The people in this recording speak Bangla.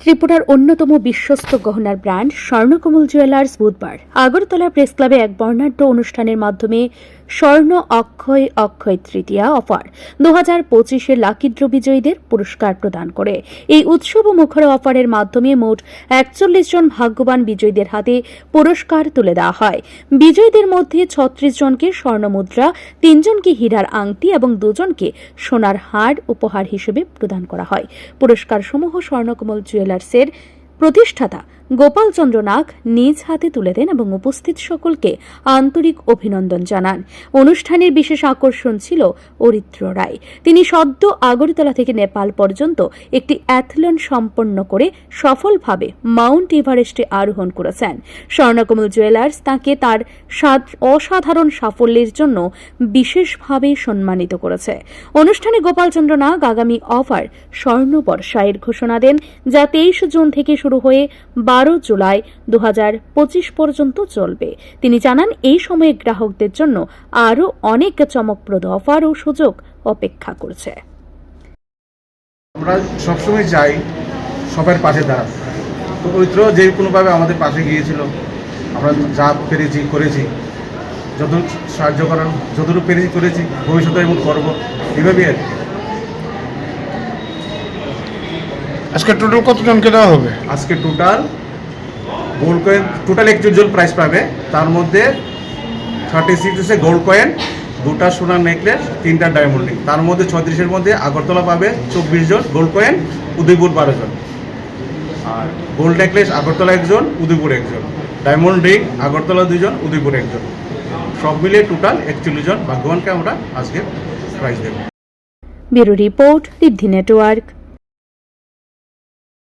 ত্রিপুরার অন্যতম বিশ্বস্ত গহনার ব্র্যান্ড স্বর্ণকমল জুয়েলার্স বুধবার আগরতলা প্রেস ক্লাবে এক বর্ণাঢ্য অনুষ্ঠানের মাধ্যমে স্বর্ণ অক্ষয় Akshaya Tritiya offer 2025-এর lucky draw বিজয়ীদের পুরস্কার প্রদান করে। এই উৎসব ও মুখর অফারের মাধ্যমে মোট 41 জন ভাগ্যবান বিজয়ীদের হাতে পুরস্কার তুলে দেওয়া হয়। বিজয়ীদের মধ্যে 36 জনকে স্বর্ণ মুদ্রা, 3 জনকে হীরার আংটি এবং 2 জনকে সোনার হার উপহার হিসেবে প্রদান করা হয়। পুরস্কারসমূহ স্বর্ণকমল জুয়েলার্সের প্রতিষ্ঠাতা গোপাল চন্দ্র নাগ নিজ হাতে তুলে দেন এবং উপস্থিত সকলকে আন্তরিক অভিনন্দন জানান। অনুষ্ঠানের বিশেষ আকর্ষণ ছিল অরিত্র রায়। তিনি সদ্য আগরতলা থেকে নেপাল পর্যন্ত একটি অ্যাথলন সম্পন্ন করে সফলভাবে মাউন্ট এভারেস্টে আরোহণ করেছেন। স্বর্ণকমল জুয়েলার্স তাঁকে তার অসাধারণ সাফল্যের জন্য বিশেষভাবে সম্মানিত করেছে। অনুষ্ঠানে গোপাল চন্দ্র নাগ আগামী অফার স্বর্ণ বর্ষায়ের ঘোষণা দেন, যা 23 জুন থেকে শুরু হয়ে 12 জুলাই 2025 পর্যন্ত চলবে। তিনি জানান, এই সময়ে গ্রাহকদের জন্য আরও অনেক চমকপ্রদ অফার ও সুযোগ অপেক্ষা করছে। আমরা সবসময় চাই সবার পাশে দাঁড়াতে। তো অরিত্র যে কোনোভাবে আমাদের পাশে গিয়েছিল, আমরা যা পেরেছি করেছি, যত সাহায্য করার যতটুকু পেরেছি করেছি, ভবিষ্যতে এমন করবো, এভাবেই আর কি। আজকে টোটাল কতজনকে দেওয়া হবে? আজকে টোটাল গোল্ড কয়েন 21 জন প্রাইস পাবে। তার মধ্যে 36 গোল্ড কয়েন, 2টা সোনার নেকলেস, 3টা ডায়মন্ড রিং। তার মধ্যে 36-এর মধ্যে আগরতলা পাবে 24 জন গোল্ড কয়েন, উদয়পুর 12 জন। আর গোল্ড নেকলেস আগরতলা 1 জন, উদয়পুর 1 জন। ডায়মন্ড রিং আগরতলা 2 জন, উদয়পুর 1 জন। সব মিলিয়ে টোটাল 41 জন ভাগ্যবানকে আমরা আজকে প্রাইজ দেব। ব্যুরো রিপোর্ট, ঋদ্ধি নেটওয়ার্ক।